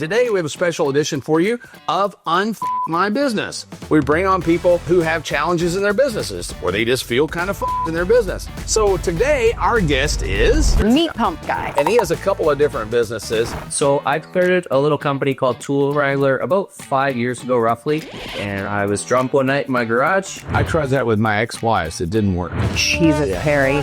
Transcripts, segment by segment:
Today, we have a special edition for you of Unf My Business. We bring on people who have challenges in their businesses, or they just feel kind of in their business. So today, our guest is... Meat Pump Guy. And he has a couple of different businesses. So I started a little company called Tool Wrangler about 5 years ago, roughly. And I was drunk one night in my garage. I tried that with my ex-wives. It didn't work. Jesus, Perry.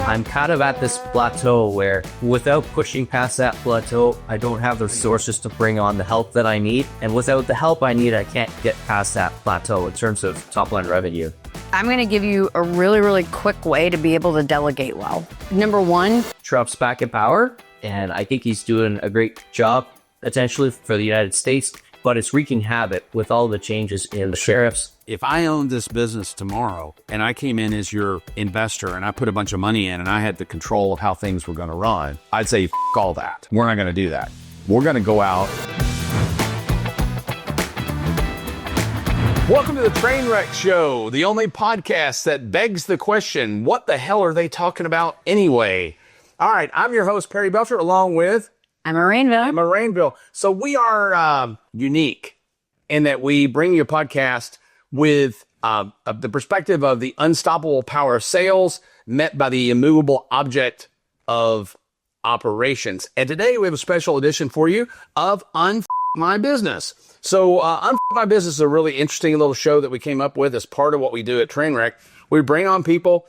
I'm kind of at this plateau where without pushing past that plateau, I don't have the resources to bring on the help that I need. And without the help I need, I can't get past that plateau in terms of top line revenue. I'm going to give you a really quick way to be able to delegate well. Number one, Trump's back in power, and I think he's doing a great job potentially for the United States, but it's wreaking havoc with all the changes in the sheriffs. If I owned this business tomorrow and I came in as your investor and I put a bunch of money in and I had the control of how things were going to run, I'd say, F all that. We're not going to do that. We're going to go out. Welcome to the Trainwreck Show, the only podcast that begs the question, what the hell are they talking about anyway? All right, I'm your host, Perry Belcher, along with... Emma Rainville. Emma Rainville. So we are unique in that we bring you a podcast with the perspective of the unstoppable power of sales met by the immovable object of operations. And today we have a special edition for you of Unf My Business. So Unf My Business is a really interesting little show that we came up with as part of what we do at Trainwreck. We bring on people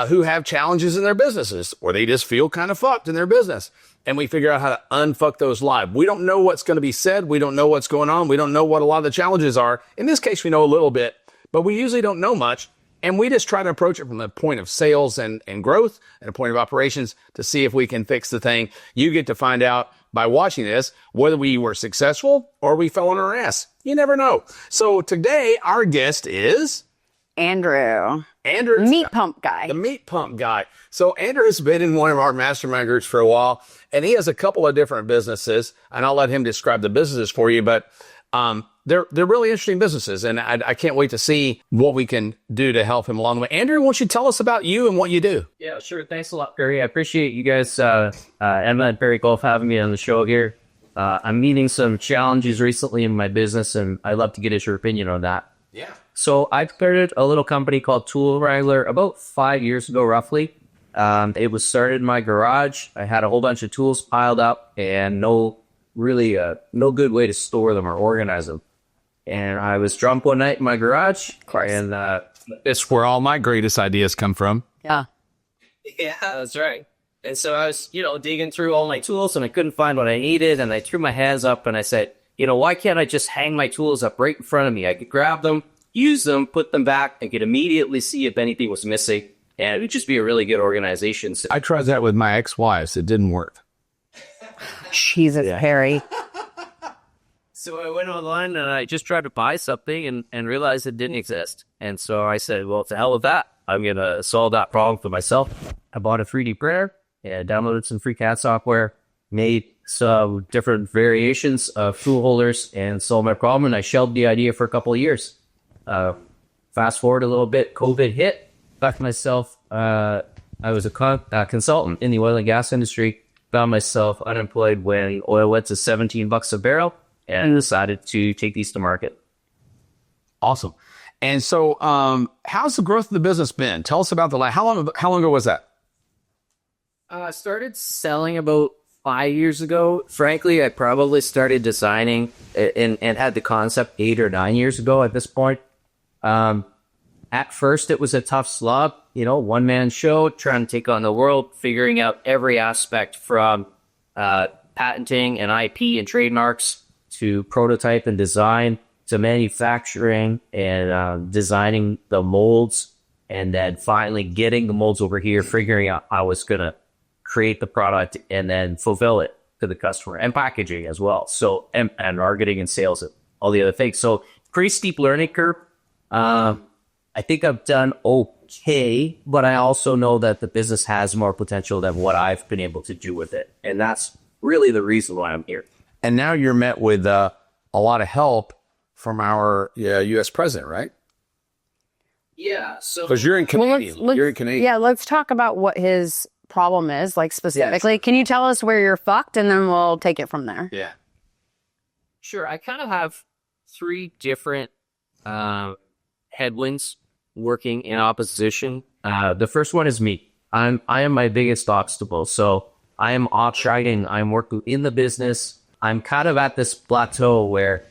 who have challenges in their businesses, or they just feel kind of fucked in their business. And we figure out how to unfuck those live. We don't know what's going to be said. We don't know what's going on. We don't know what a lot of the challenges are. In this case, we know a little bit, but we usually don't know much. And we just try to approach it from the point of sales and growth and a point of operations to see if we can fix the thing. You get to find out by watching this whether we were successful or we fell on our ass. You never know. So today, our guest is... Andrew. Meat Pump Guy. The Meat Pump Guy. So Andrew has been in one of our mastermind groups for a while, and he has a couple of different businesses, and I'll let him describe the businesses for you, but they're really interesting businesses, and I can't wait to see what we can do to help him along the way. Andrew, why don't you tell us about you and what you do? Yeah, sure. Thanks a lot, Perry. I appreciate you guys, Emma and Perry Golf, having me on the show here. I'm meeting some challenges recently in my business, and I'd love to get your opinion on that. Yeah. So I started a little company called Tool Wrangler about 5 years ago, roughly. It was started in my garage. I had a whole bunch of tools piled up and no good way to store them or organize them. And I was drunk one night in my garage. Of course. And it's where all my greatest ideas come from. Yeah. Yeah, that's right. And so I was, digging through all my tools and I couldn't find what I needed. And I threw my hands up and I said, why can't I just hang my tools up right in front of me? I could grab them, use them, put them back, and could immediately see if anything was missing. And it would just be a really good organization. I tried that with my ex-wives. It didn't work. Jesus, Perry. So I went online and I just tried to buy something and realized it didn't exist. And so I said, well, to hell with that. I'm going to solve that problem for myself. I bought a 3D printer and downloaded some free CAD software, made some different variations of tool holders, and solved my problem. And I shelved the idea for a couple of years. Fast forward a little bit, COVID hit. Back myself, I was a consultant in the oil and gas industry. Found myself unemployed when oil went to $17 a barrel, and decided to take these to market. Awesome. And so, how's the growth of the business been? Tell us about how long ago was that? I started selling about 5 years ago. Frankly, I probably started designing and had the concept 8 or 9 years ago at this point. At first, it was a tough slog, one-man show, trying to take on the world, figuring out every aspect from patenting and IP and trademarks to prototype and design to manufacturing and designing the molds, and then finally getting the molds over here, figuring out how I was going to create the product and then fulfill it to the customer, and packaging as well. So, and marketing and sales and all the other things. So pretty steep learning curve. I think I've done okay, but I also know that the business has more potential than what I've been able to do with it. And that's really the reason why I'm here. And now you're met with a lot of help from our U.S. president, right? Yeah. So because you're in Canadian. You're in Canadian. Yeah, let's talk about what his problem is, like specifically. Yes. Can you tell us where you're fucked, and then we'll take it from there? Yeah. Sure. I kind of have three different headwinds working in opposition. The first one is me. I am my biggest obstacle. So I am outstriking. I'm working in the business. I'm kind of at this plateau where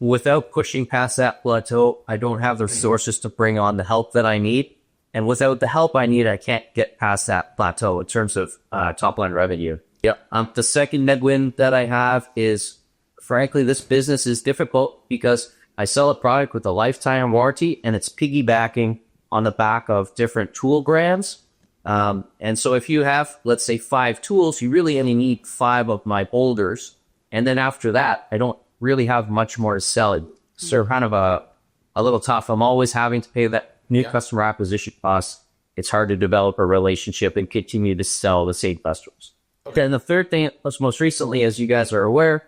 without pushing past that plateau, I don't have the resources to bring on the help that I need. And without the help I need, I can't get past that plateau in terms of top line revenue. The second headwind that I have is, frankly, this business is difficult because I sell a product with a lifetime warranty and it's piggybacking on the back of different tool brands. And so if you have, let's say, 5 tools, you really only need 5 of my boulders. And then after that, I don't really have much more to sell. So kind of a little tough. I'm always having to pay that new customer acquisition cost. It's hard to develop a relationship and continue to sell the same customers. Okay. And the third thing, most recently, as you guys are aware,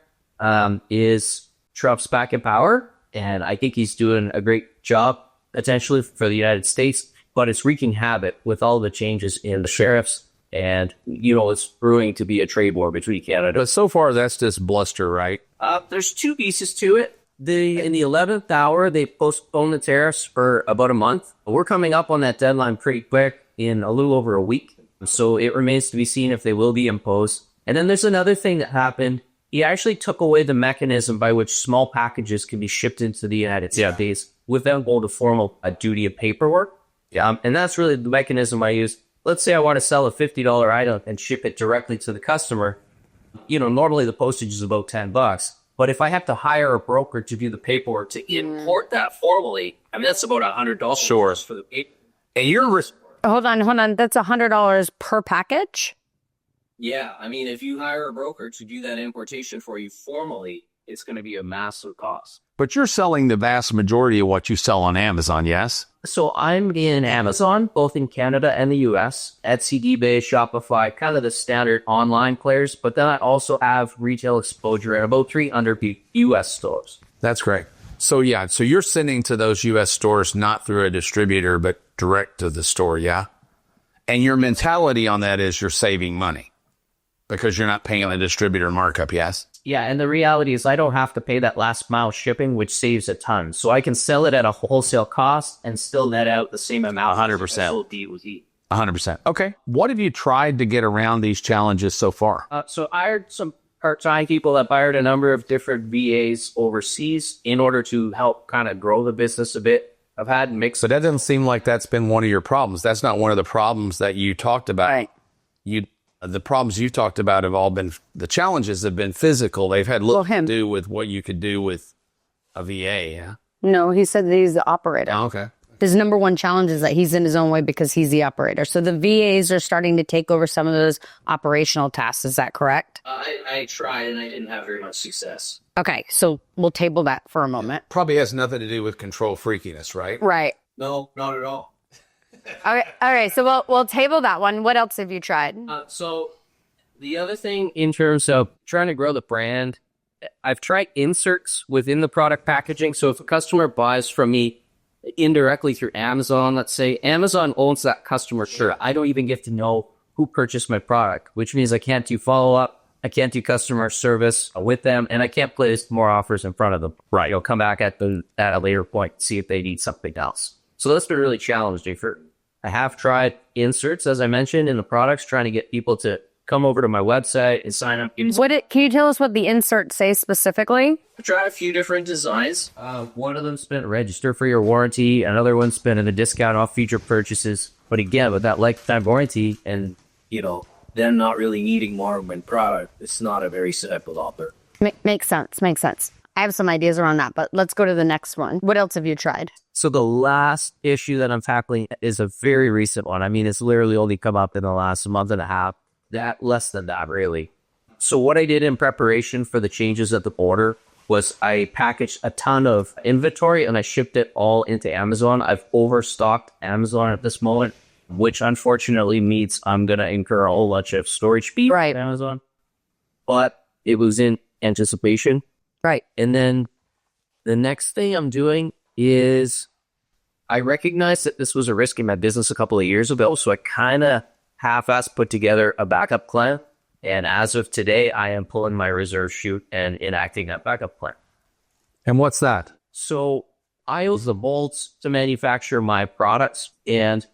is Trump's back in power. And I think he's doing a great job, potentially, for the United States. But it's wreaking havoc with all the changes in the sheriffs. And, it's brewing to be a trade war between Canada. But so far, that's just bluster, right? There's 2 pieces to it. In the 11th hour, they postponed the tariffs for about a month. We're coming up on that deadline pretty quick in a little over a week. So it remains to be seen if they will be imposed. And then there's another thing that happened. He actually took away the mechanism by which small packages can be shipped into the United States without going to formal duty of paperwork. And that's really the mechanism I use. Let's say I want to sell a $50 item and ship it directly to the customer. Normally the postage is about $10. But if I have to hire a broker to do the paperwork to import that formally, that's about $100 for the paper. And you're Hold on. That's $100 per package? Yeah, if you hire a broker to do that importation for you formally, it's going to be a massive cost. But you're selling the vast majority of what you sell on Amazon, yes? So I'm in Amazon, both in Canada and the US, Etsy, eBay, Shopify, kind of the standard online players. But then I also have retail exposure at about 300 US stores. That's great. So you're sending to those US stores not through a distributor, but direct to the store, yeah? And your mentality on that is you're saving money because you're not paying a distributor markup, yes? Yeah, and the reality is I don't have to pay that last mile shipping, which saves a ton. So I can sell it at a wholesale cost and still net out the same amount. 100%. 100%. Okay. What have you tried to get around these challenges so far? So I hired some part-time people. I've hired a number of different VAs overseas in order to help kind of grow the business a bit. I've had mixed. But that doesn't seem like that's been one of your problems. That's not one of the problems that you talked about. Right. The problems you talked about have all been, the challenges have been physical. They've had little to do with what you could do with a VA, yeah? No, he said that he's the operator. Oh, okay. His number one challenge is that he's in his own way because he's the operator. So the VAs are starting to take over some of those operational tasks. Is that correct? I tried and I didn't have very much success. Okay, so we'll table that for a moment. Probably has nothing to do with control freakiness, right? Right. No, not at all. Okay, all right, so we'll table that one. What else have you tried? So the other thing in terms of trying to grow the brand, I've tried inserts within the product packaging. So if a customer buys from me indirectly through Amazon, let's say, Amazon owns that customer. Sure, I don't even get to know who purchased my product, which means I can't do follow-up. I can't do customer service with them, and I can't place more offers in front of them. Right. Come back at a later point, see if they need something else. So that's been really challenging. I have tried inserts, as I mentioned, in the products, trying to get people to come over to my website and sign up. Can you tell us what the inserts say specifically? I tried a few different designs. One of them spent register for your warranty. Another one spent a discount off future purchases. But again, with that lifetime warranty and, them not really needing more of my product, it's not a very simple offer. Makes sense. I have some ideas around that, but let's go to the next one. What else have you tried? So the last issue that I'm tackling is a very recent one. It's literally only come up in the last month and a half. Less than that, really. So what I did in preparation for the changes at the border was I packaged a ton of inventory and I shipped it all into Amazon. I've overstocked Amazon at this moment, which unfortunately means I'm going to incur a whole bunch of storage fees right. on Amazon. But it was in anticipation. Right. And then the next thing I'm doing is I recognized that this was a risk in my business a couple of years ago. So I kind of half-assed put together a backup plan. And as of today, I am pulling my reserve chute and enacting that backup plan. And what's that? So I use the molds to manufacture my products, and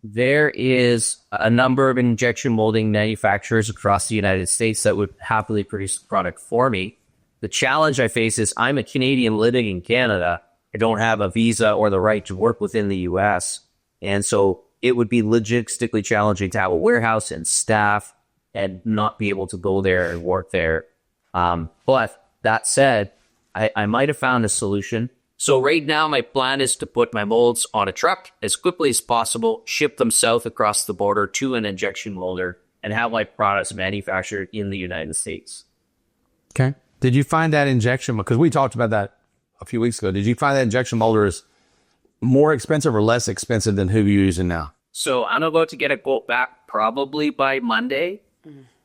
there is a number of injection molding manufacturers across the United States that would happily produce the product for me. The challenge I face is I'm a Canadian living in Canada. I don't have a visa or the right to work within the US. And so it would be logistically challenging to have a warehouse and staff and not be able to go there and work there. But that said, I might have found a solution. So right now, my plan is to put my molds on a truck as quickly as possible, ship them south across the border to an injection molder, and have my products manufactured in the United States. Okay. Did you find that injection, because we talked about that a few weeks ago, did you find that injection molder is more expensive or less expensive than who you're using now? So I'm about to get a quote back probably by Monday.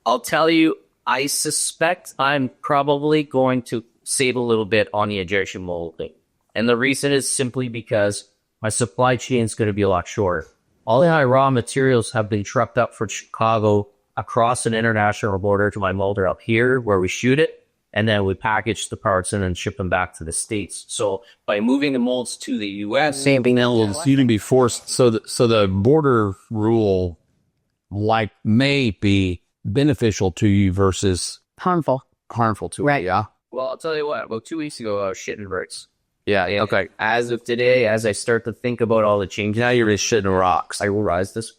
I'll tell you, I suspect I'm probably going to save a little bit on the injection molding. And the reason is simply because my supply chain is going to be a lot shorter. All the raw materials have been trucked up from Chicago across an international border to my molder up here where we shoot it. And then we package the parts and then ship them back to the States. So by moving the molds to the U.S., you can be forced. So the border rule may be beneficial to you versus Harmful. harmful to Right. it. Yeah. well, I'll tell you what, about 2 weeks ago, I was shitting bricks. Yeah. Okay. As of today, as I start to think about all the changes, Now you're just shitting rocks. I realize this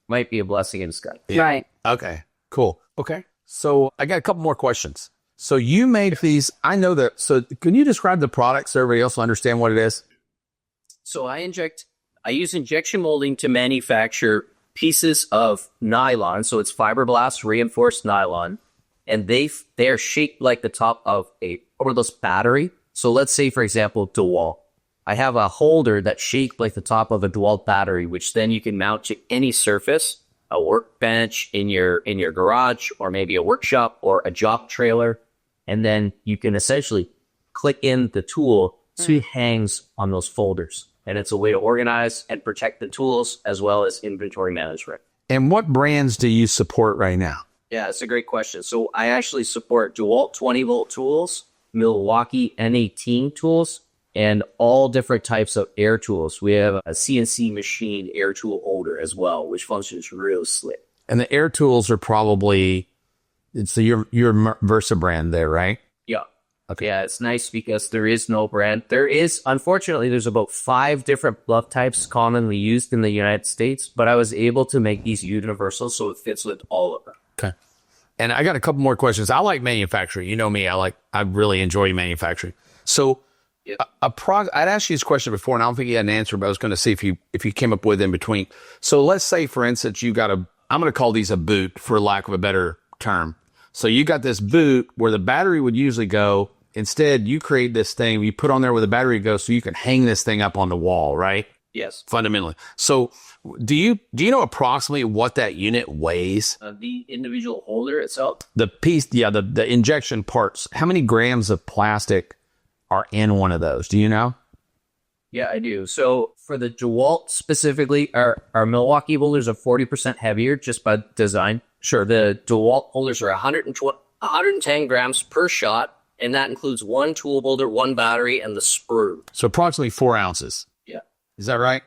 might be a blessing in disguise. Yeah. Right. Okay. Cool. Okay. So I got a couple more questions. So you made these. I know that. So can you describe the product so everybody else will understand what it is? So I use injection molding to manufacture pieces of nylon. So it's fiberglass reinforced nylon, and they're shaped like the top of a cordless battery. So let's say, for example, DeWalt. I have a holder that's shaped like the top of a DeWalt battery, which then you can mount to any surface, a workbench in your garage, or maybe a workshop or a job trailer. And then you can essentially click in the tool so it hangs on those folders. And it's a way to organize and protect the tools as well as inventory management. And what brands do you support right now? Yeah, it's a great question. So I actually support DeWalt 20-volt tools, Milwaukee N18 tools, and all different types of air tools. We have a CNC machine air tool holder as well, which functions real slick. And the air tools are probably, it's your Versa brand there, right? Yeah. Okay. Yeah, it's nice because there is no brand. Unfortunately, there's about 5 different glove types commonly used in the United States, but I was able to make these universal so it fits with all of them. Okay. And I got a couple more questions. I like manufacturing. You know me. I really enjoy manufacturing. So Yep. I'd asked you this question before, and I don't think you had an answer, but I was going to see if you came up with in between. So let's say, for instance, I'm going to call these a boot for lack of a better term. So you got this boot where the battery would usually go. Instead, you create this thing you put on there where the battery goes so you can hang this thing up on the wall, right? Yes. Fundamentally. So do you know approximately what that unit weighs? The individual holder itself? The piece, the injection parts. How many grams of plastic are in one of those? Do you know? Yeah, I do. So for the DeWalt specifically, our Milwaukee holders are 40% heavier just by design. Sure. The DeWalt holders are 110 grams per shot, and that includes one tool holder, one battery, and the sprue. So approximately 4 ounces. Yeah. Is that right?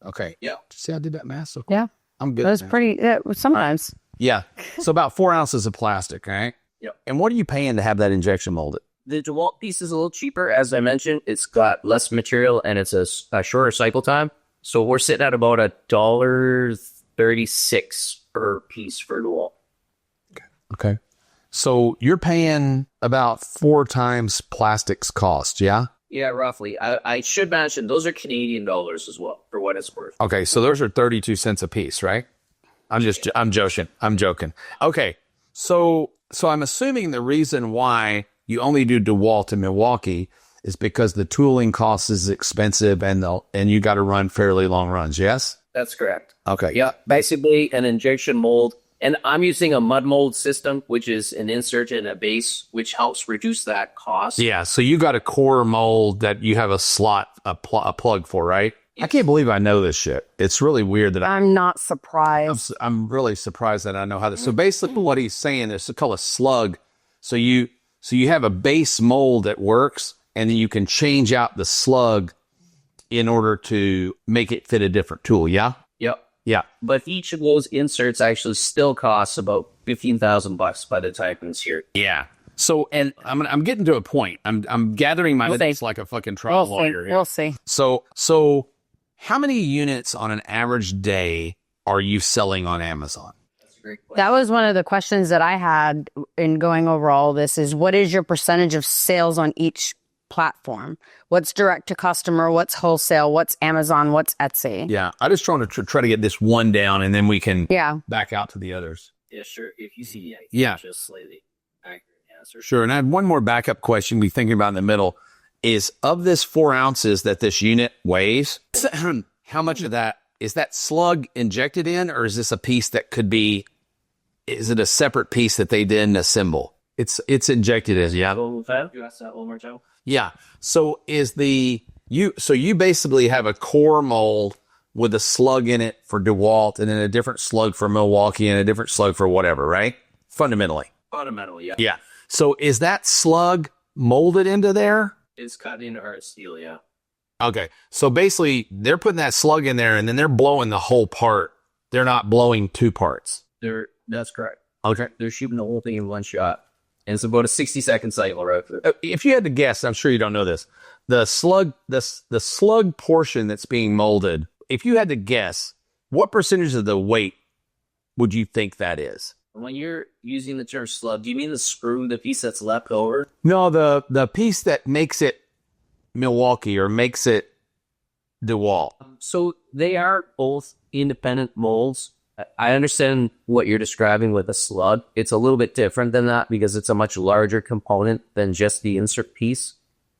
Okay. Yeah. See, I did that math so quick. Yeah. I'm good. That's at math. pretty, sometimes. Yeah. So about 4 ounces of plastic, right? Yep. And what are you paying to have that injection molded? The DeWalt piece is a little cheaper. As I mentioned, it's got less material and it's a shorter cycle time. So we're sitting at about $1.36 per piece for DeWalt. Okay. So you're paying about 4 times plastic's cost, yeah? Yeah, roughly. I should mention those are Canadian dollars as well, for what it's worth. Okay, so those are 32 cents a piece, right? I'm joking. Okay. So I'm assuming the reason why you only do DeWalt in Milwaukee is because the tooling cost is expensive and you got to run fairly long runs, yes? That's correct. Okay. Yeah, basically an injection mold. And I'm using a mud mold system, which is an insert and a base, which helps reduce that cost. Yeah, so you got a core mold that you have a slot, a plug for, right? I can't believe I know this shit. It's really weird that I'm not surprised. I'm really surprised that I know how this. So basically what he's saying is to call a slug. So you have a base mold that works, and then you can change out the slug in order to make it fit a different tool. Yeah. Yep. Yeah. But each of those inserts actually still costs about $15,000 by the time it's here. Yeah. So, and I'm getting to a point. I'm gathering my notes like a fucking trial lawyer. We'll see. So how many units on an average day are you selling on Amazon? That's a great question. That was one of the questions that I had in going over all this is what is your percentage of sales on each platform? What's direct to customer? What's wholesale? What's Amazon? What's Etsy? Yeah. I just trying to try to get this one down, and then we can back out to the others. Yeah, sure. If you see just slightly accurate answer. Sure. And I have one more backup question we thinking about in the middle is of this 4 ounces that this unit weighs, how much of that is that slug injected in, or is this a piece that could be, is it a separate piece that they didn't assemble? It's injected as, yeah. You asked that one more time? Yeah. So you basically have a core mold with a slug in it for DeWalt, and then a different slug for Milwaukee, and a different slug for whatever, right? Fundamentally. Fundamentally, yeah. Yeah. So is that slug molded into there? It's cut into our steel, yeah. Okay. So basically, they're putting that slug in there, and then they're blowing the whole part. They're not blowing 2 parts. That's correct. Okay. They're shooting the whole thing in one shot. And it's about a 60-second cycle, right? If you had to guess, I'm sure you don't know this, the slug portion that's being molded, if you had to guess, what percentage of the weight would you think that is? When you're using the term slug, do you mean the screw, the piece that's left over? No, the piece that makes it Milwaukee or makes it DeWalt. So they are both independent molds. I understand what you're describing with a slug. It's a little bit different than that because it's a much larger component than just the insert piece,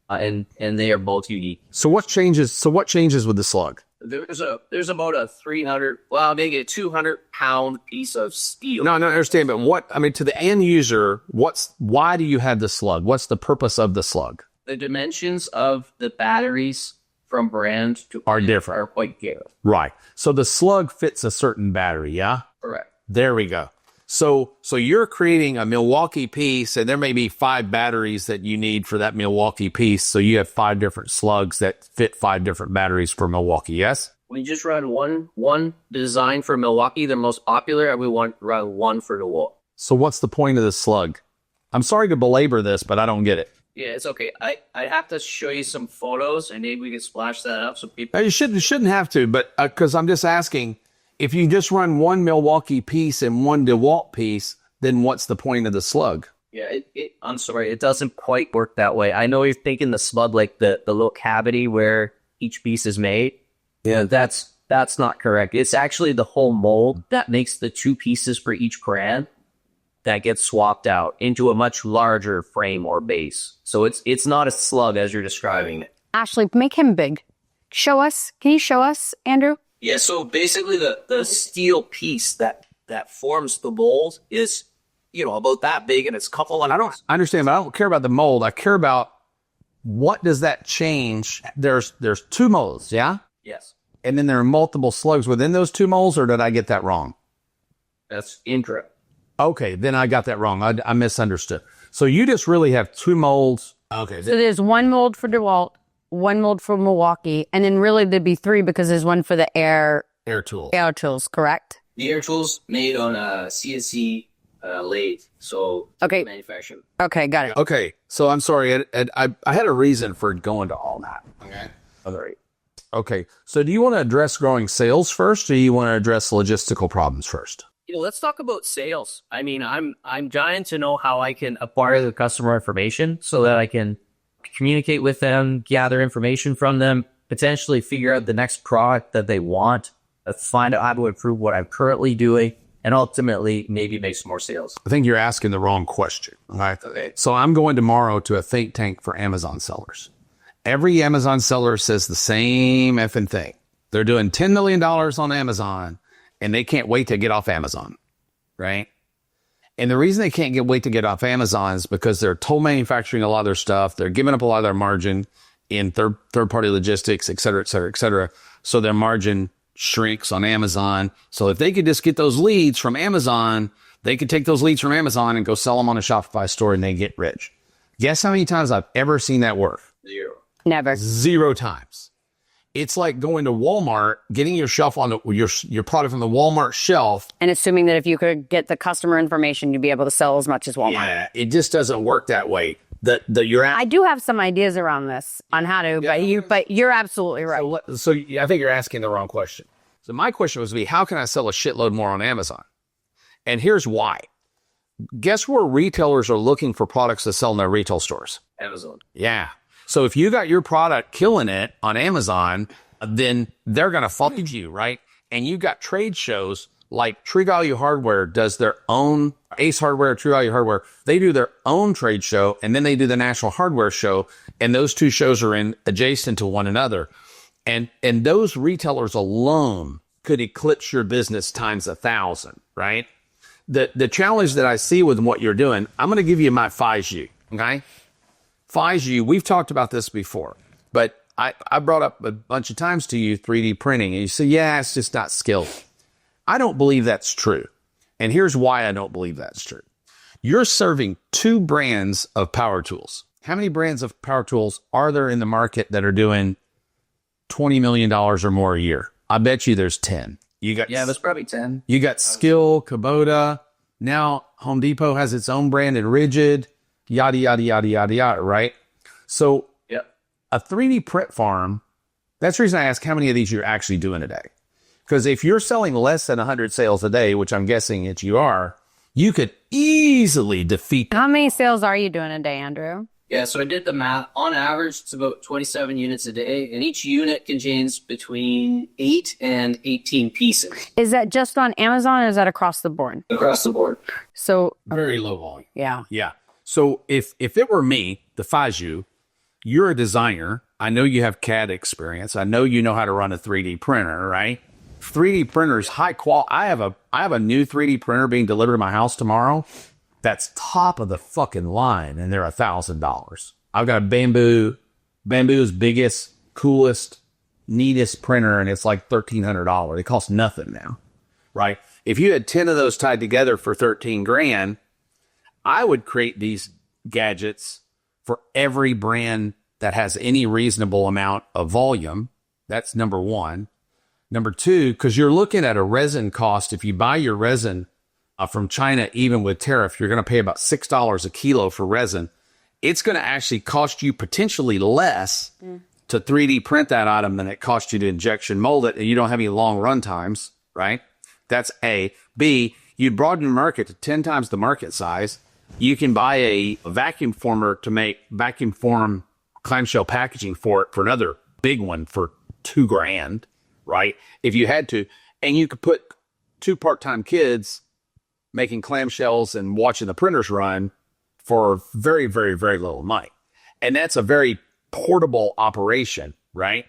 and they are both unique. So what changes with the slug? There's about a 300, well, maybe a 200-pound piece of steel. No, I understand, but to the end user, why do you have the slug? What's the purpose of the slug? The dimensions of the batteries from brand to are different. Are quite different. Right. So the slug fits a certain battery, yeah? Correct. There we go. So you're creating a Milwaukee piece, and there may be 5 batteries that you need for that Milwaukee piece. So you have 5 different slugs that fit 5 different batteries for Milwaukee, yes? We just run one design for Milwaukee, the most popular, and we run one for DeWalt. So what's the point of the slug? I'm sorry to belabor this, but I don't get it. Yeah, it's okay. I have to show you some photos, and maybe we can splash that up so people... You shouldn't have to, but because I'm just asking... If you just run one Milwaukee piece and one DeWalt piece, then what's the point of the slug? Yeah, I'm sorry, it doesn't quite work that way. I know you're thinking the slug like the little cavity where each piece is made. Yeah, that's not correct. It's actually the whole mold that makes the 2 pieces for each brand that gets swapped out into a much larger frame or base. So it's not a slug as you're describing it. Ashley, make him big. Show us. Can you show us, Andrew? Yeah, so basically the steel piece that forms the mold is, about that big, and it's coupled. I don't understand, but I don't care about the mold. I care about what does that change. There's 2 molds, yeah? Yes. And then there are multiple slugs within those 2 molds, or did I get that wrong? That's incorrect. Okay, then I got that wrong. I misunderstood. So you just really have 2 molds. Okay. So there's 1 mold for DeWalt, 1 mold for Milwaukee, and then really there'd be 3 because there's one for the air tools, correct? The air tools made on a CNC lathe, so okay, manufacturing. Okay, got it. Okay, so I'm sorry, I had a reason for going to all that. Okay, all right. Okay, so do you want to address growing sales first, or do you want to address logistical problems first? Let's talk about sales. I mean, I'm dying to know how I can acquire the customer information so that I can communicate with them, gather information from them, potentially figure out the next product that they want, find out how to improve what I'm currently doing, and ultimately maybe make some more sales. I think you're asking the wrong question. Okay. So I'm going tomorrow to a think tank for Amazon sellers. Every Amazon seller says the same effing thing. They're doing $10 million on Amazon, and they can't wait to get off Amazon, right? And the reason they can't wait to get off Amazon is because they're toll manufacturing a lot of their stuff. They're giving up a lot of their margin in third-party logistics, et cetera, et cetera, et cetera. So their margin shrinks on Amazon. So if they could just get those leads from Amazon, they could take those leads from Amazon and go sell them on a Shopify store and they get rich. Guess how many times I've ever seen that work? Zero. Never. 0 times. It's like going to Walmart, getting your shelf on your product from the Walmart shelf. And assuming that if you could get the customer information, you'd be able to sell as much as Walmart. Yeah, it just doesn't work that way. I do have some ideas around this on how to, but you're absolutely right. So I think you're asking the wrong question. So my question was how can I sell a shitload more on Amazon? And here's why. Guess where retailers are looking for products to sell in their retail stores? Amazon. Yeah. So if you got your product killing it on Amazon, then they're going to find you, right? And you got trade shows like True Value Hardware does their own, Ace Hardware, True Value Hardware. They do their own trade show, and then they do the National Hardware Show. And those two shows are adjacent to one another. And those retailers alone could eclipse your business times 1,000, right? The challenge that I see with what you're doing, I'm going to give you my FISU, okay? FISU, we've talked about this before, but I brought up a bunch of times to you 3D printing, and you say, yeah, it's just not skilled. I don't believe that's true. And here's why I don't believe that's true. You're serving 2 brands of power tools. How many brands of power tools are there in the market that are doing $20 million or more a year? I bet you there's 10. There's probably 10. You got Skill, Kubota. Now Home Depot has its own brand in Rigid, yada, yada, yada, yada, yada, right? So a 3D print farm, that's the reason I ask how many of these you're actually doing a day. Because if you're selling less than 100 sales a day, which I'm guessing that you are, you could easily defeat. How many sales are you doing a day, Andrew? Yeah, so I did the math. On average, it's about 27 units a day, and each unit contains between 8 and 18 pieces. Is that just on Amazon, or is that across the board? Across the board. So Very low volume. Yeah. Yeah. So if it were me, the FISU, you're a designer. I know you have CAD experience. I know you know how to run a 3D printer, right? 3D printers, high quality. I have a new 3D printer being delivered to my house tomorrow. That's top of the fucking line, and they're $1,000. I've got a Bamboo's biggest, coolest, neatest printer, and it's like $1,300. It costs nothing now, right? If you had 10 of those tied together for 13 grand, I would create these gadgets for every brand that has any reasonable amount of volume. That's number one. Number two, because you're looking at a resin cost. If you buy your resin from China, even with tariff, you're going to pay about $6 a kilo for resin. It's going to actually cost you potentially less to 3D print that item than it costs you to injection mold it, and you don't have any long run times, right? That's A. B, you broaden your market to 10 times the market size. You can buy a vacuum former to make vacuum form clamshell packaging for it for another big one for $2,000, right? If you had to, and you could put 2 part-time kids making clamshells and watching the printers run for very, very, very little money. And that's a very portable operation, right?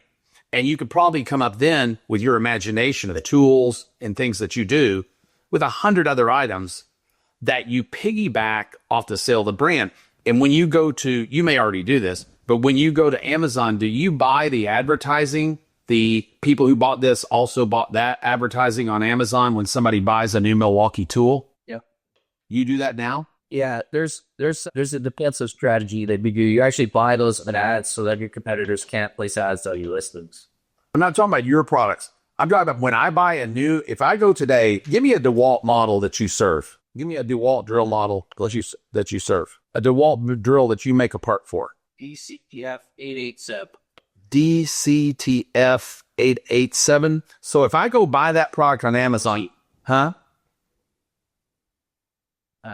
And you could probably come up then with your imagination of the tools and things that you do with 100 other items that you piggyback off the sale of the brand. And when you go to, you may already do this, but when you go to Amazon, do you buy the advertising? The people who bought this also bought that advertising on Amazon when somebody buys a new Milwaukee tool? Yeah. You do that now? Yeah, there's a defensive strategy that you actually buy those ads so that your competitors can't place ads on your listings. I'm not talking about your products. I'm talking about when I buy if I go today, give me a DeWalt model that you serve. Give me a DeWalt drill model that you serve. A DeWalt drill that you make a part for. DCTF 887. DCTF 887. So if I go buy that product on Amazon, huh?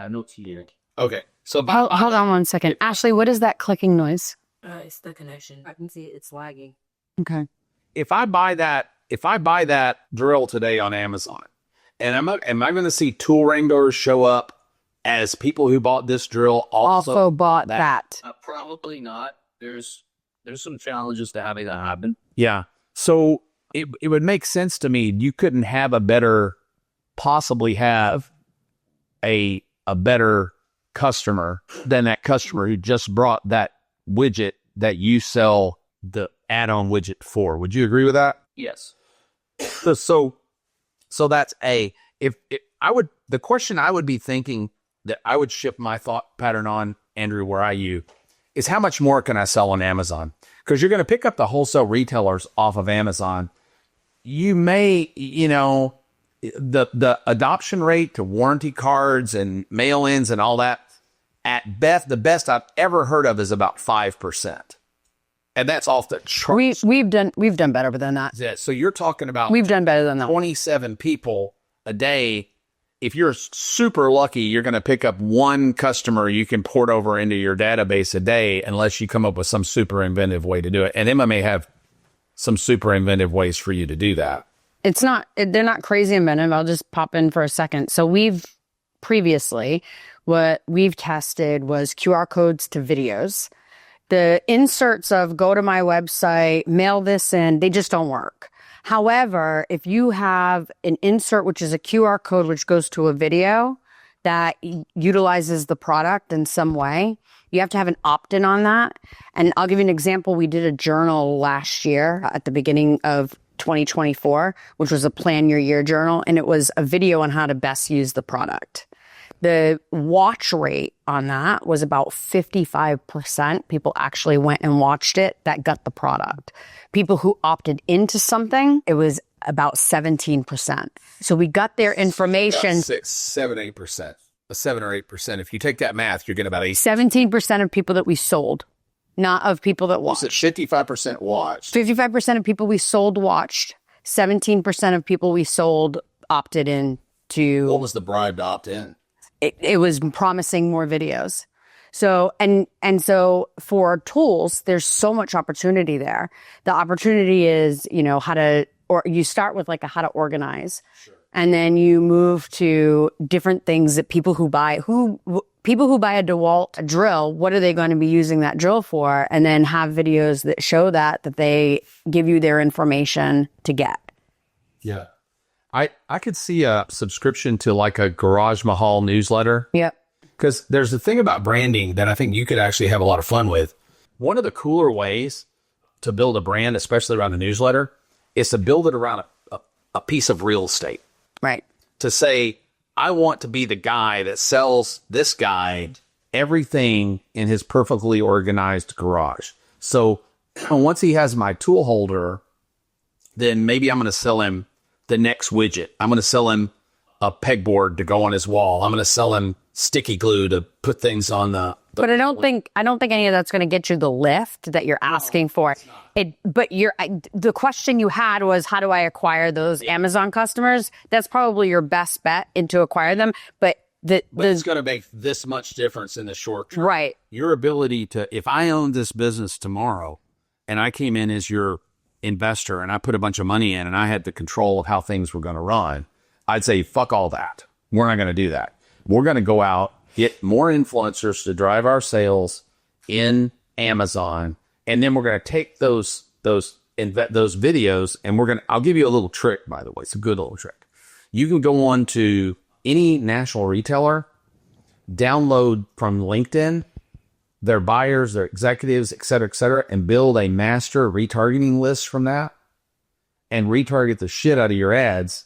No T here. Okay. So Hold on one second. Ashley, what is that clicking noise? It's the connection. I can see it's lagging. Okay. if I buy that drill today on Amazon, and am I going to see Tool Wranglers show up as people who bought this drill Also bought that. Probably not. There's some challenges to having that happen. Yeah. So it would make sense to me. You couldn't have possibly have a better customer than that customer who just brought that widget that you sell the add-on widget for. Would you agree with that? Yes. So that's if the question I would be thinking that I would shift my thought pattern on, Andrew, where I you, is how much more can I sell on Amazon? Because you're going to pick up the wholesale retailers off of Amazon. You may, the adoption rate to warranty cards and mail-ins and all that, at best, the best I've ever heard of is about 5%. And that's off the charts. We've done better than that. Yeah, so you're talking about We've done better than that. 27 people a day. If you're super lucky, you're going to pick up one customer you can port over into your database a day, unless you come up with some super inventive way to do it. And Emma may have some super inventive ways for you to do that. They're not crazy inventive. I'll just pop in for a second. So what we've tested was QR codes to videos. The inserts of go to my website, mail this in, they just don't work. However, if you have an insert, which is a QR code, which goes to a video that utilizes the product in some way, you have to have an opt-in on that. And I'll give you an example. We did a journal last year at the beginning of 2024, which was a plan your year journal. And it was a video on how to best use the product. The watch rate on that was about 55%. People actually went and watched it that got the product. People who opted into something, it was about 17%. So we got their information. 7, 8%. 7 or 8%. If you take that math, you're getting about 8. 17% of people that we sold, not of people that watched. 55% watched. 55% of people we sold watched. 17% of people we sold opted in to. What was the bribe to opt in? It was promising more videos. So, and so for tools, there's so much opportunity there. The opportunity is, you start with like how to organize. Sure. And then you move to different things that people who buy a DeWalt drill, what are they going to be using that drill for? And then have videos that show that they give you their information to get. Yeah. I could see a subscription to like a Garage Mahal newsletter. Yep. Because there's a thing about branding that I think you could actually have a lot of fun with. One of the cooler ways to build a brand, especially around a newsletter, is to build it around a piece of real estate. Right. To say, I want to be the guy that sells this guy everything in his perfectly organized garage. So once he has my tool holder, then maybe I'm going to sell him the next widget. I'm going to sell him a pegboard to go on his wall. I'm going to sell him sticky glue to put things on the but I don't think any of that's going to get you the lift that you're asking for. The question you had was, how do I acquire those Amazon customers? That's probably your best bet into acquire them. But it's going to make this much difference in the short term. Right. Your ability to, if I owned this business tomorrow and I came in as your investor and I put a bunch of money in and I had the control of how things were going to run, I'd say, fuck all that. We're not going to do that. We're going to go out, get more influencers to drive our sales in Amazon. And then we're going to take those videos and I'll give you a little trick, by the way. It's a good little trick. You can go on to any national retailer, download from LinkedIn, their buyers, their executives, et cetera, and build a master retargeting list from that and retarget the shit out of your ads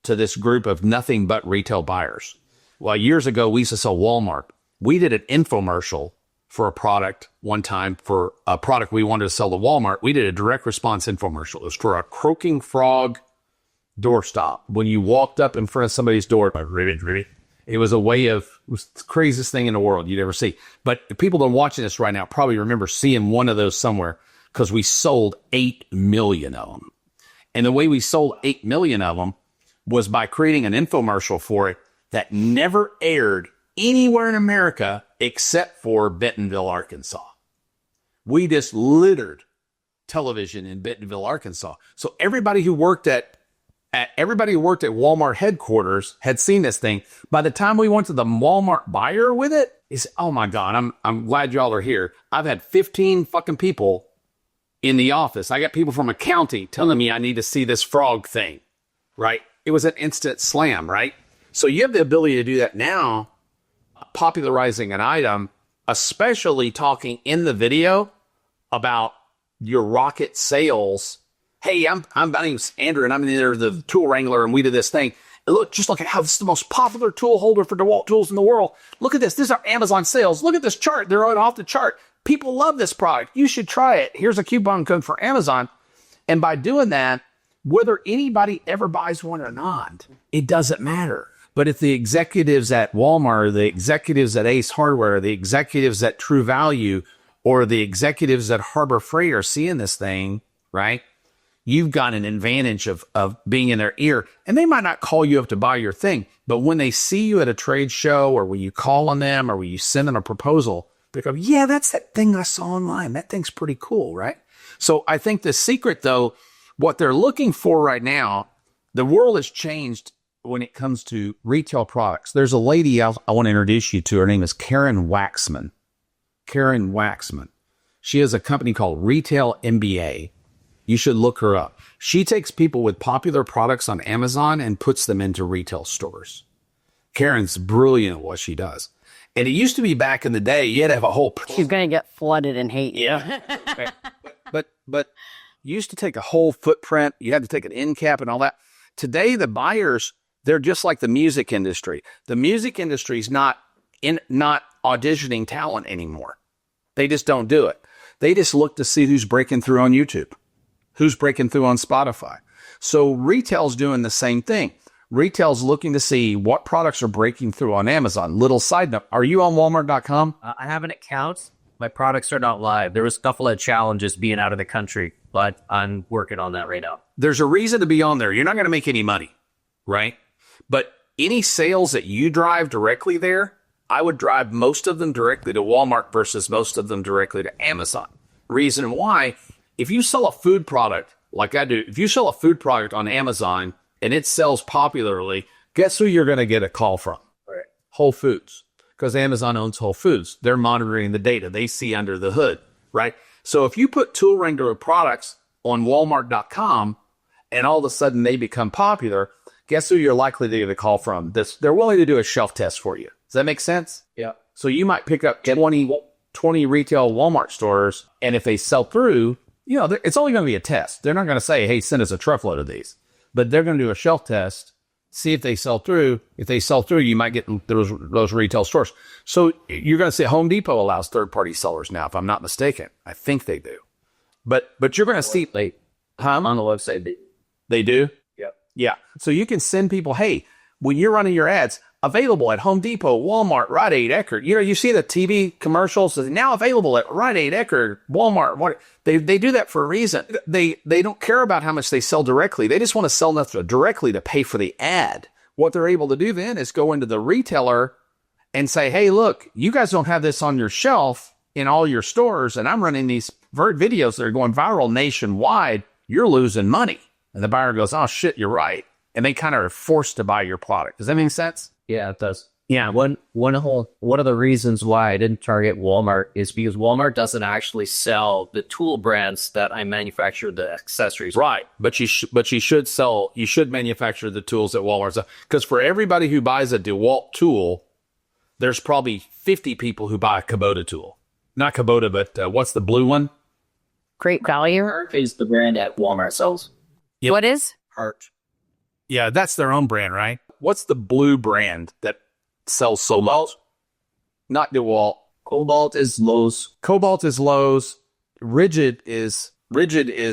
to this group of nothing but retail buyers. Well, years ago, we used to sell Walmart. We did an infomercial for a product one time for a product we wanted to sell to Walmart. We did a direct response infomercial. It was for a croaking frog doorstop. When you walked up in front of somebody's door, it was it was the craziest thing in the world you'd ever see. But the people that are watching this right now probably remember seeing one of those somewhere because we sold 8 million of them. And the way we sold 8 million of them was by creating an infomercial for it that never aired anywhere in America except for Bentonville, Arkansas. We just littered television in Bentonville, Arkansas. So everybody who worked at Walmart headquarters had seen this thing. By the time we went to the Walmart buyer with it, he said, "Oh my God, I'm glad y'all are here. I've had 15 fucking people in the office. I got people from a county telling me I need to see this frog thing," right? It was an instant slam, right? So you have the ability to do that now, popularizing an item, especially talking in the video about your rocket sales hey, my name's Andrew, and I'm the Tool Wrangler, and we do this thing. And look at how this is the most popular tool holder for DeWalt tools in the world. Look at this. This is our Amazon sales. Look at this chart. They're off the chart. People love this product. You should try it. Here's a coupon code for Amazon. And by doing that, whether anybody ever buys one or not, it doesn't matter. But if the executives at Walmart, or the executives at Ace Hardware, the executives at True Value, or the executives at Harbor Freight are seeing this thing, right? You've got an advantage of being in their ear. And they might not call you up to buy your thing, but when they see you at a trade show, or when you call on them, or when you send them a proposal, they go, yeah, that's that thing I saw online. That thing's pretty cool, right? So I think the secret, though, what they're looking for right now, the world has changed when it comes to retail products. There's a lady I want to introduce you to. Her name is Karen Waxman. Karen Waxman. She has a company called Retail MBA. You should look her up. She takes people with popular products on Amazon and puts them into retail stores. Karen's brilliant at what she does. And it used to be back in the day, you had to have a whole... She's going to get flooded and hate you. Yeah. but you used to take a whole footprint. You had to take an end cap and all that. Today, the buyers, they're just like the music industry. The music industry is not auditioning talent anymore. They just don't do it. They just look to see who's breaking through on YouTube, who's breaking through on Spotify. So retail's doing the same thing. Retail's looking to see what products are breaking through on Amazon. Little side note, are you on Walmart.com? I have an account. My products are not live. There was a couple of challenges being out of the country, but I'm working on that right now. There's a reason to be on there. You're not going to make any money, right? But any sales that you drive directly there, I would drive most of them directly to Walmart versus most of them directly to Amazon. Reason why, if you sell a food product like I do, if you sell a food product on Amazon and it sells popularly, guess who you're going to get a call from? Right. Whole Foods. Because Amazon owns Whole Foods. They're monitoring the data. They see under the hood, right? So if you put Tool Wrangler products on Walmart.com and all of a sudden they become popular, guess who you're likely to get a call from? They're willing to do a shelf test for you. Does that make sense? Yeah. So you might pick up 20 retail Walmart stores, and if they sell through, it's only going to be a test. They're not going to say, hey, send us a truckload of these. But they're going to do a shelf test, see if they sell through. If they sell through, you might get those retail stores. So you're going to see Home Depot allows third-party sellers now, if I'm not mistaken. I think they do. But you're going to see... On the website, they do? Yeah. Yeah. So you can send people, hey, when you're running your ads, available at Home Depot, Walmart, Rite Aid, Eckerd. You see the TV commercials, now available at Rite Aid, Eckerd, Walmart. They do that for a reason. They don't care about how much they sell directly. They just want to sell enough directly to pay for the ad. What they're able to do then is go into the retailer and say, hey, look, you guys don't have this on your shelf in all your stores, and I'm running these videos that are going viral nationwide. You're losing money. And the buyer goes, oh, shit, you're right. And they kind of are forced to buy your product. Does that make sense? Yeah, it does. Yeah, one of the reasons why I didn't target Walmart is because Walmart doesn't actually sell the tool brands that I manufacture the accessories. Right, but you should manufacture the tools at Walmart. Because for everybody who buys a DeWalt tool, there's probably 50 people who buy a Kubota tool. Not Kubota, but what's the blue one? Great value. Is the brand at Walmart sells. Yep. What is? Art. Yeah, that's their own brand, right? What's the blue brand that sells so much? Not DeWalt. Cobalt is Lowe's. Cobalt is Lowe's. Rigid is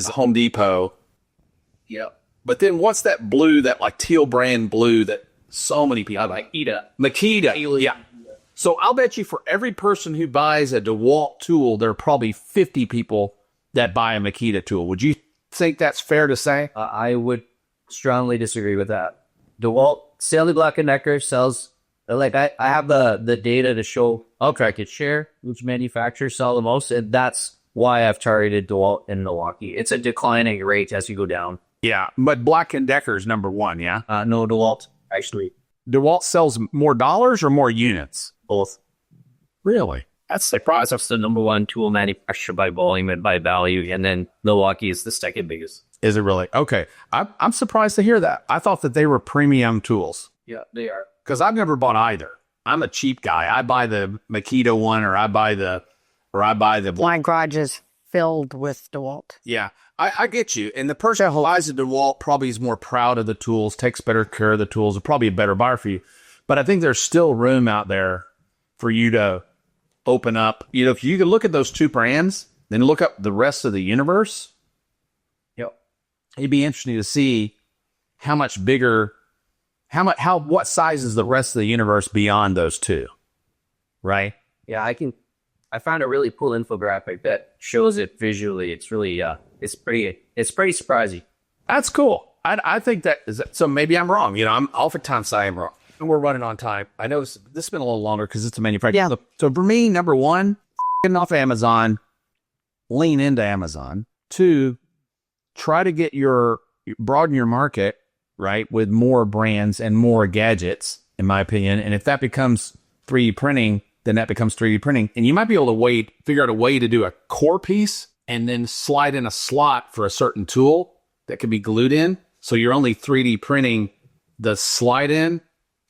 Home Depot. Yeah. But then what's that blue, that like teal brand blue that so many people like? Makita. Yeah. So I'll bet you for every person who buys a DeWalt tool, there are probably 50 people that buy a Makita tool. Would you think that's fair to say? I would strongly disagree with that. DeWalt, Stanley Black & Decker sells, like I have the data to show market share, which manufacturers sell the most, and that's why I've targeted DeWalt in Milwaukee. It's a declining rate as you go down. Yeah, but Black & Decker is number one, yeah? No, DeWalt, actually. DeWalt sells more dollars or more units? Both. Really? That's the process. That's the number one tool manufacturer by volume and by value, and then Milwaukee is the second biggest. Is it really? Okay. I'm surprised to hear that. I thought that they were premium tools. Yeah, they are. Because I've never bought either. I'm a cheap guy. I buy the Makita one, or I buy the My garage is filled with DeWalt. Yeah, I get you. And the person who buys a DeWalt probably is more proud of the tools, takes better care of the tools, and probably a better buyer for you. But I think there's still room out there for you to open up. You know, if you can look at those two brands, then look up the rest of the universe. Yep. It'd be interesting to see how much bigger, what size is the rest of the universe beyond those two, right? Yeah, I found a really cool infographic that shows it visually. It's really, it's pretty surprising. That's cool. I think that is, so maybe I'm wrong. You know, I'm oftentimes I am wrong. And we're running on time. I know this has been a little longer because it's a manufacturer. Yeah. So for me, number one, getting off Amazon, lean into Amazon. Two, try to broaden your market, right, with more brands and more gadgets, in my opinion. And if that becomes 3D printing, then that becomes 3D printing. And you might be able to figure out a way to do a core piece and then slide in a slot for a certain tool that can be glued in. So you're only 3D printing the slide in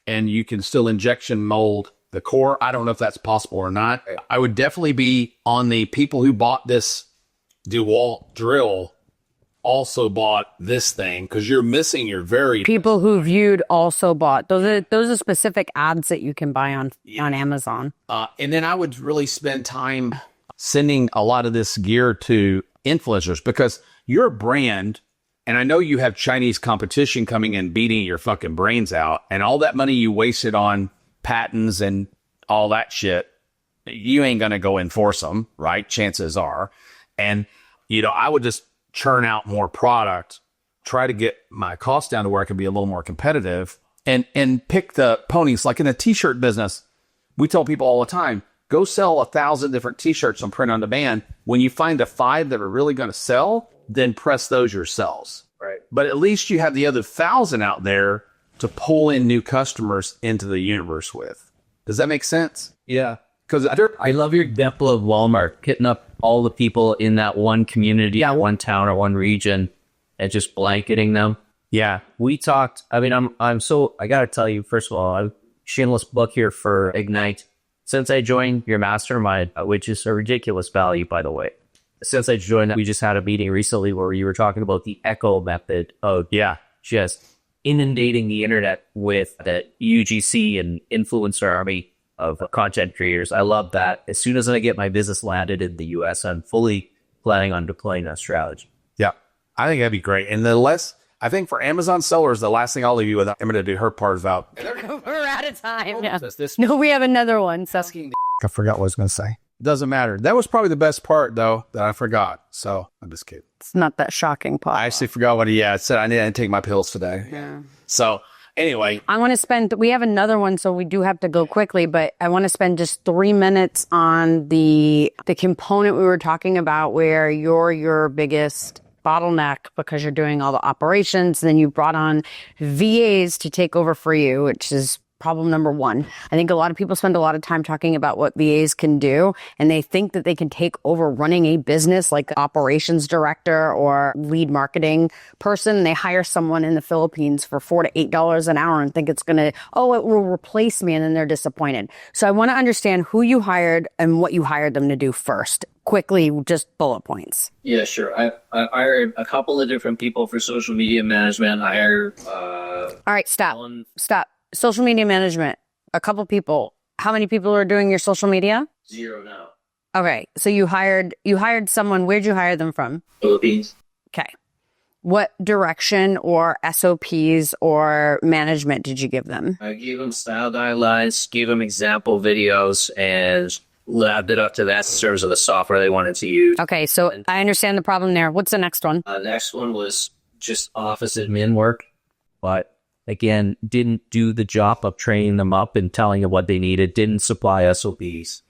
and you can still injection mold the core. I don't know if that's possible or not. I would definitely be on the people who bought this DeWalt drill also bought this thing, because you're missing your very People who viewed also bought. Those are specific ads that you can buy on Amazon. and then I would really spend time sending a lot of this gear to influencers, because your brand, and I know you have Chinese competition coming in beating your fucking brains out, and all that money you wasted on patents and all that shit, you ain't gonna go enforce them, right? Chances are. And, you know, I would just churn out more product, try to get my cost down to where I can be a little more competitive, and pick the ponies. Like in the t-shirt business, we tell people all the time, go sell 1,000 different t-shirts on print on demand. When you find the 5 that are really going to sell, then press those yourselves. Right. But at least you have the other 1,000 out there to pull in new customers into the universe with. Does that make sense? Yeah. Because I love your example of Walmart hitting up all the people in that one community, one town or one region, and just blanketing them. yeah, We talked. I mean, I got to tell you, first of all, shameless book here for Ignite. Since I joined your mastermind, which is a ridiculous value, by the way. Since I joined, we just had a meeting recently where you were talking about the echo method of just inundating the internet with the UGC and influencer army of content creators. I love that. As soon as I get my business landed in the US, I'm fully planning on deploying that strategy. yeah. I think that'd be great. And I think for Amazon sellers, the last thing I'll leave you with, I'm going to do her part about. We're out of time. Yeah. This No, we have another one. So. I forgot what I was going to say. Doesn't matter. That was probably the best part, though, that I forgot. So I'm just kidding. It's not that shocking, Paul. I actually forgot what I said. I didn't take my pills today. Yeah. So anyway, we have another one, so we do have to go quickly, but I want to spend just 3 minutes on the component we were talking about where you're your biggest bottleneck because you're doing all the operations. Then you brought on VAs to take over for you, which is problem number one. I think a lot of people spend a lot of time talking about what VAs can do, and they think that they can take over running a business like operations director or lead marketing person. They hire someone in the Philippines for $4 to $8 an hour and think it's going to, it will replace me, and then they're disappointed. So I want to understand who you hired and what you hired them to do first. Quickly, just bullet points. Yeah, sure. I hired a couple of different people for social media management. I hired all right, stop. Social media management, a couple people. How many people are doing your social media? 0 now. Okay, so you hired someone. Where'd you hire them from? Philippines. Okay. What direction or SOPs or management did you give them? I gave them style guidelines, gave them example videos, and labbed it up to that in terms of the software they wanted to use. Okay, so I understand the problem there. What's the next one? Next one was just office Admin work, but again, didn't do the job of training them up and telling them what they needed, didn't supply SOPs.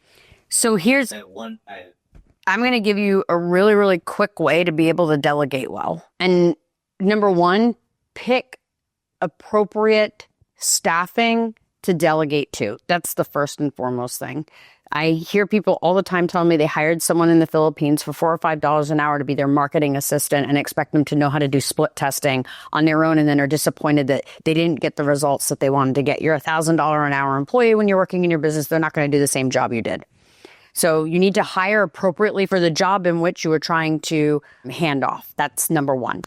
So here's, I'm going to give you a really, really quick way to be able to delegate well. And number one, pick appropriate staffing to delegate to. That's the first and foremost thing. I hear people all the time telling me they hired someone in the Philippines for $4 or $5 an hour to be their marketing assistant and expect them to know how to do split testing on their own, and then are disappointed that they didn't get the results that they wanted to get. You're $1,000 an hour employee when you're working in your business. They're not going to do the same job you did. So you need to hire appropriately for the job in which you are trying to hand off. That's number one.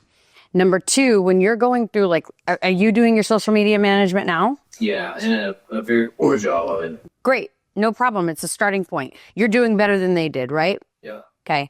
Number two, when you're going through, like, are you doing your social media management now? Yeah, and a very poor job of it. Great. No problem. It's a starting point. You're doing better than they did, right? Yeah. Okay.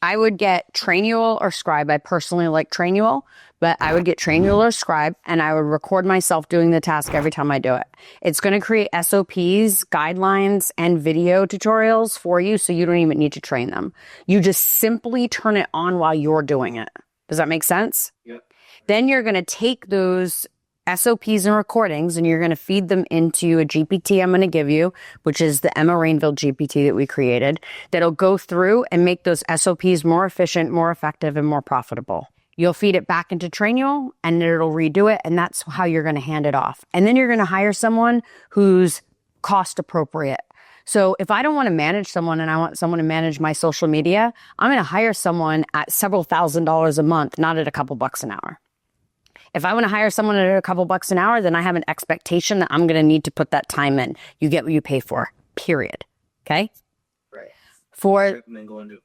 I would get Trainual or Scribe. I personally like Trainual, but I would get Trainual or Scribe, and I would record myself doing the task every time I do it. It's going to create SOPs, guidelines, and video tutorials for you, so you don't even need to train them. You just simply turn it on while you're doing it. Does that make sense? Yep. Then you're going to take those SOPs and recordings, and you're going to feed them into a GPT I'm going to give you, which is the Emma Rainville GPT that we created, that'll go through and make those SOPs more efficient, more effective, and more profitable. You'll feed it back into Trainual, and it'll redo it, and that's how you're going to hand it off. And then you're going to hire someone who's cost appropriate. So if I don't want to manage someone and I want someone to manage my social media, I'm going to hire someone at several $1,000s a month, not at a couple bucks an hour. If I want to hire someone at a couple bucks an hour, then I have an expectation that I'm going to need to put that time in. You get what you pay for, period. Okay? Right. For Recommend going to,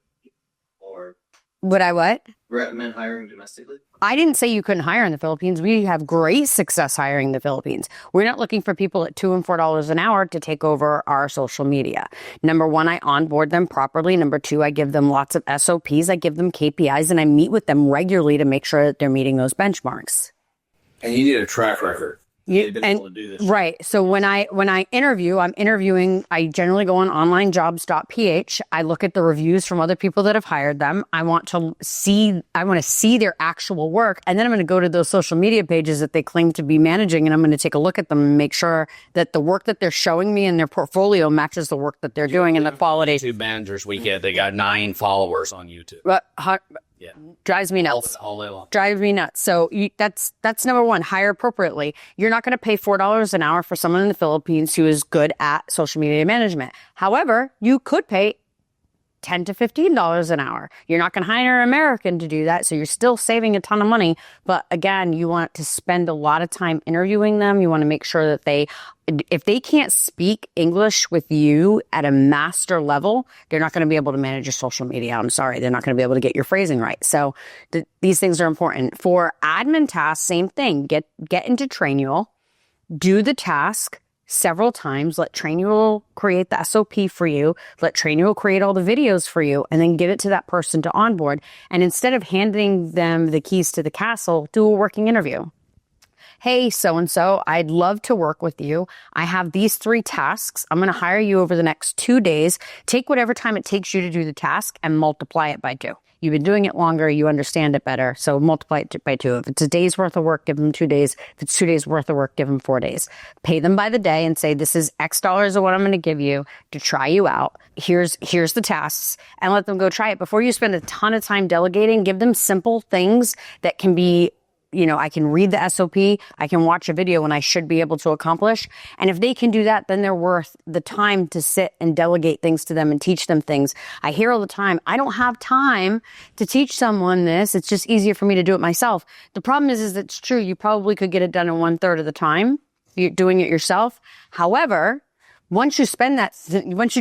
or would I what? recommend hiring domestically? I didn't say you couldn't hire in the Philippines. We have great success hiring in the Philippines. We're not looking for people at $2 and $4 an hour to take over our social media. Number one, I onboard them properly. Number two, I give them lots of SOPs. I give them KPIs, and I meet with them regularly to make sure that they're meeting those benchmarks. And you need a track record. They've been able to do this. Right. So when I interview, I'm interviewing, I generally go on onlinejobs.ph. I look at the reviews from other people that have hired them. I want to see their actual work. And then I'm going to go to those social media pages that they claim to be managing, and I'm going to take a look at them and make sure that the work that they're showing me in their portfolio matches the work that they're doing and the quality. YouTube managers we get, they got 9 followers on YouTube. But, Yeah. drives me nuts. All day long. Drives me nuts. So that's number one, hire appropriately. You're not going to pay $4 an hour for someone in the Philippines who is good at social media management. However, you could pay $10 to $15 an hour. You're not going to hire an American to do that, so you're still saving a ton of money. But again, you want to spend a lot of time interviewing them. You want to make sure that if they can't speak English with you at a master level, they're not going to be able to manage your social media. I'm sorry. They're not going to be able to get your phrasing right. So these things are important. For admin tasks, same thing. Get into Trainual, do the task several times, let Trainual create the SOP for you, let Trainual create all the videos for you, and then give it to that person to onboard. And instead of handing them the keys to the castle, do a working interview. Hey, so-and-so, I'd love to work with you. I have these 3 tasks. I'm going to hire you over the next 2 days. Take whatever time it takes you to do the task and multiply it by 2. You've been doing it longer. You understand it better. So multiply it by 2. If it's a day's worth of work, give them 2 days. If it's 2 days worth of work, give them 4 days. Pay them by the day and say, this is X dollars of what I'm going to give you to try you out. Here's the tasks, and let them go try it. Before you spend a ton of time delegating, give them simple things that can be, I can read the SOP, I can watch a video, and I should be able to accomplish. And if they can do that, then they're worth the time to sit and delegate things to them and teach them things. I hear all the time, I don't have time to teach someone this. It's just easier for me to do it myself. The problem is it's true. You probably could get it done in 1/3 of the time. You're doing it yourself. However, once you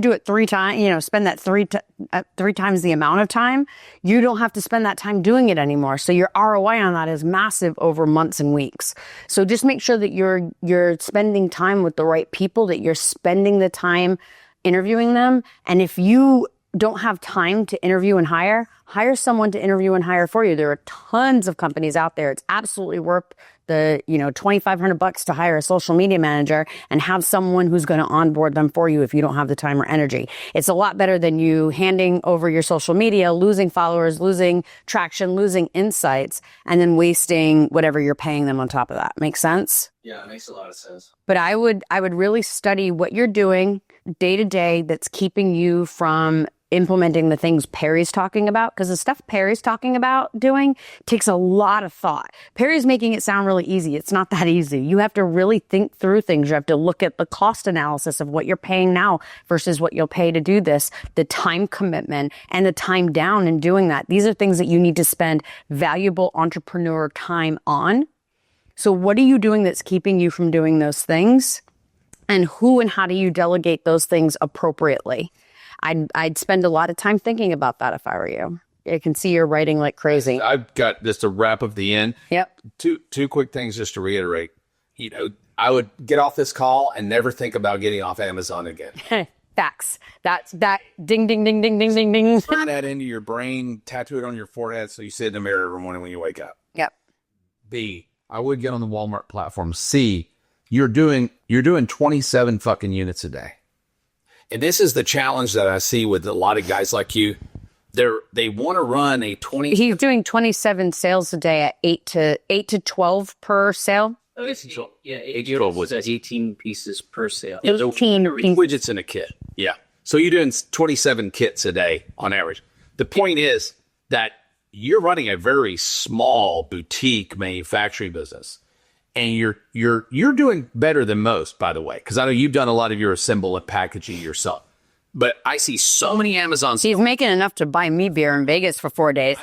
do it 3 times, spend that 3 times the amount of time, you don't have to spend that time doing it anymore. So your ROI on that is massive over months and weeks. So just make sure that you're spending time with the right people, that you're spending the time interviewing them. And if you don't have time to interview and hire someone to interview and hire for you. There are tons of companies out there. It's absolutely worth the, $2,500 to hire a social media manager and have someone who's going to onboard them for you if you don't have the time or energy. It's a lot better than you handing over your social media, losing followers, losing traction, losing insights, and then wasting whatever you're paying them on top of that. Make sense? Yeah, it makes a lot of sense. But I would really study what you're doing day to day that's keeping you from implementing the things Perry's talking about, because the stuff Perry's talking about doing takes a lot of thought. Perry's making it sound really easy. It's not that easy. You have to really think through things. You have to look at the cost analysis of what you're paying now versus what you'll pay to do this, the time commitment and the time down in doing that. These are things that you need to spend valuable entrepreneur time on. So what are you doing that's keeping you from doing those things? And who and how do you delegate those things appropriately? I'd spend a lot of time thinking about that if I were you. I can see you're writing like crazy. I've got just a wrap of the end. Yep. Two quick things just to reiterate. I would get off this call and never think about getting off Amazon again. Facts. That ding, ding, ding, ding, ding, ding, ding. Turn that into your brain, tattoo it on your forehead so you sit in the mirror every morning when you wake up. Yep. B, I would get on the Walmart platform. C, you're doing 27 fucking units a day. And this is the challenge that I see with a lot of guys like you. They want to run a 20. He's doing 27 sales a day at 8 to 12 per sale. Yeah, 8 was 18 pieces per sale. 18 widgets in a kit. Yeah. So you're doing 27 kits a day on average. The point is that you're running a very small boutique manufacturing business. And you're doing better than most, by the way, because I know you've done a lot of your assemble and packaging yourself. But I see so many Amazon. He's making enough to buy me beer in Vegas for 4 days.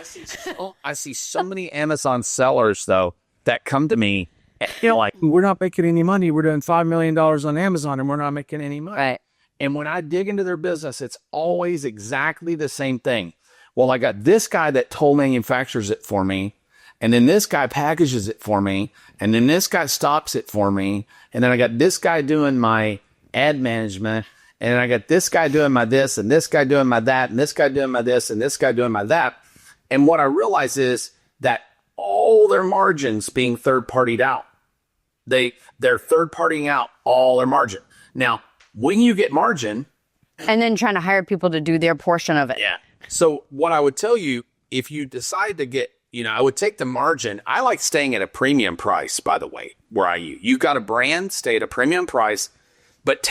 I see so many Amazon sellers though that come to me and they're like, "We're not making any money. We're doing $5 million on Amazon, and we're not making any money." Right. And when I dig into their business, it's always exactly the same thing. Well, I got this guy that toll manufactures it for me. And then this guy packages it for me. And then this guy stocks it for me. And then I got this guy doing my ad management. And then I got this guy doing my this and this guy doing my that and this guy doing my this and this guy doing my that. And what I realize is that all their margins being third-partied out. They're third-partying out all their margin. Now, when you get margin... And then trying to hire people to do their portion of it. Yeah. So what I would tell you, if you decide to get... I would take the margin. I like staying at a premium price, by the way, where you got a brand, stay at a premium price, but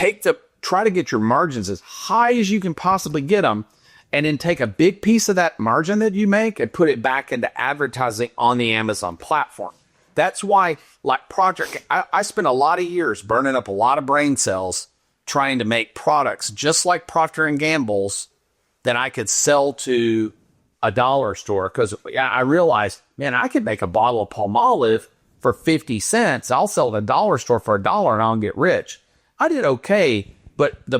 try to get your margins as high as you can possibly get them, and then take a big piece of that margin that you make and put it back into advertising on the Amazon platform. That's why, like Project, I spent a lot of years burning up a lot of brain cells trying to make products just like Procter & Gamble's that I could sell to a dollar store, because I realized, man, I could make a bottle of Palmolive for 50 cents. I'll sell it at a dollar store for $1 and I'll get rich. I did okay, but the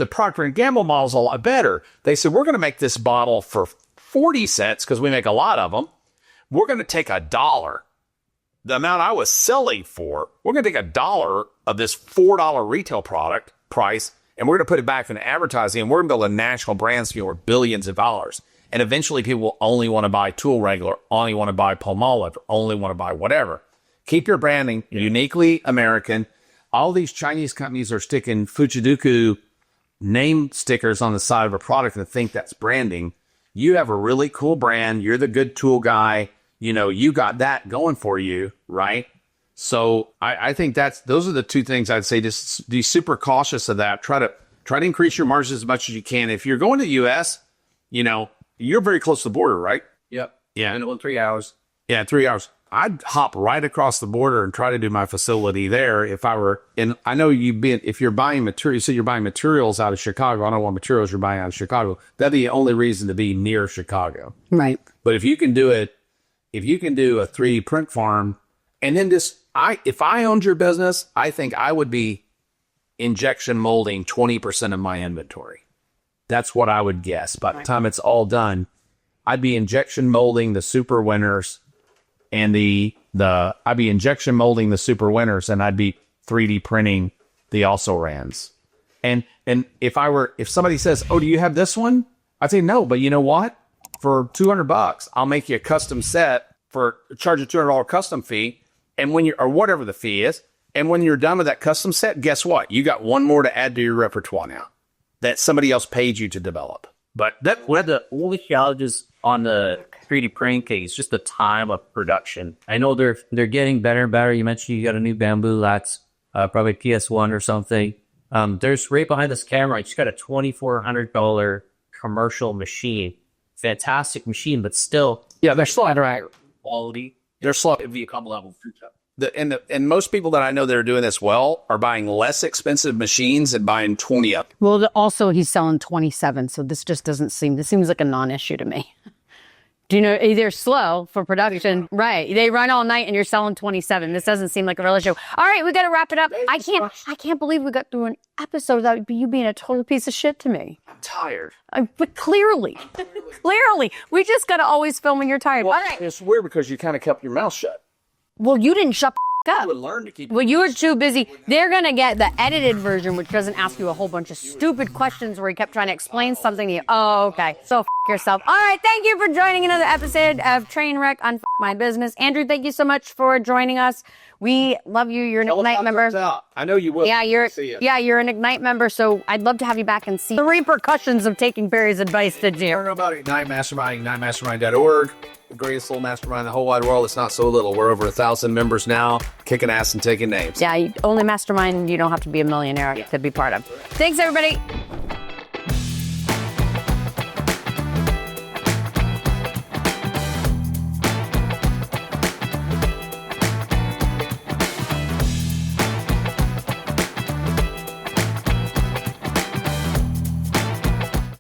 Procter & Gamble model's a lot better. They said, we're going to make this bottle for 40 cents because we make a lot of them. We're going to take $1, the amount I was selling for. We're going to take $1 of this $4 retail product price, and we're going to put it back into advertising, and we're going to build a national brand sphere worth billions of dollars. And eventually people will only want to buy Tool Wrangler, only want to buy Palmolive, only want to buy whatever. Keep your branding uniquely American. All these Chinese companies are sticking Fujiduku name stickers on the side of a product and think that's branding. You have a really cool brand. You're the good tool guy. You got that going for you, right? So I think those are the two things I'd say. Just be super cautious of that. Try to increase your margins as much as you can. If you're going to the U.S., you're very close to the border, right? Yep. Yeah. In 3 hours. Yeah, 3 hours. I'd hop right across the border and try to do my facility there if I were. And I know if you're buying materials, so you're buying materials out of Chicago. I don't know what materials you're buying out of Chicago. That'd be the only reason to be near Chicago. Right. But if you can do a 3D print farm, and then if I owned your business, I think I would be injection molding 20% of my inventory. That's what I would guess. By the time it's all done, I'd be injection molding the super winners, and I'd be injection molding the super winners, and I'd be 3D printing the also rans. And if somebody says, "Oh, do you have this one?" I'd say no, but you know what? For $200, I'll make you a custom set charge a $200 custom fee, and or whatever the fee is. And when you're done with that custom set, guess what? You got one more to add to your repertoire now that somebody else paid you to develop. But one of the only challenges on the 3D printing case, just the time of production. I know they're getting better and better. You mentioned you got a new bamboo. That's probably PS1 or something. There's right behind this camera, it's got a $2,400 commercial machine. Fantastic machine, but still, Yeah, they're slow. quality. They're slow. It'd be a couple level fruit up. And most people that I know that are doing this well are buying less expensive machines and buying 20 of them. Well, also he's selling 27, so this seems like a non-issue to me. Do you know, they're slow for production. Right. They run all night and you're selling 27. This doesn't seem like a real show. All right, we got to wrap it up. I can't believe we got through an episode without you being a total piece of shit to me. I'm tired. But clearly, we just got to always film when you're tired. Well, all right. it's weird because you kind of kept your mouth shut. Well, you didn't shut up. You would learn to keep. Well, you were too busy. They're going to get the edited version, which doesn't ask you a whole bunch of stupid questions where he kept trying to explain something to you. Oh, okay. So yourself. All right. Thank you for joining another episode of Trainwreck on My Business. Andrew, thank you so much for joining us. We love you. You're an Ignite member. I know you will. Yeah, you're an Ignite member. So I'd love to have you back and see the repercussions of taking Perry's advice. Did you? Learn about Ignite Mastermind, ignitemastermind.org. The greatest little mastermind in the whole wide world. It's not so little. We're over 1,000 members now, kicking ass and taking names. Yeah, only mastermind you don't have to be a millionaire to be part of. Thanks, everybody.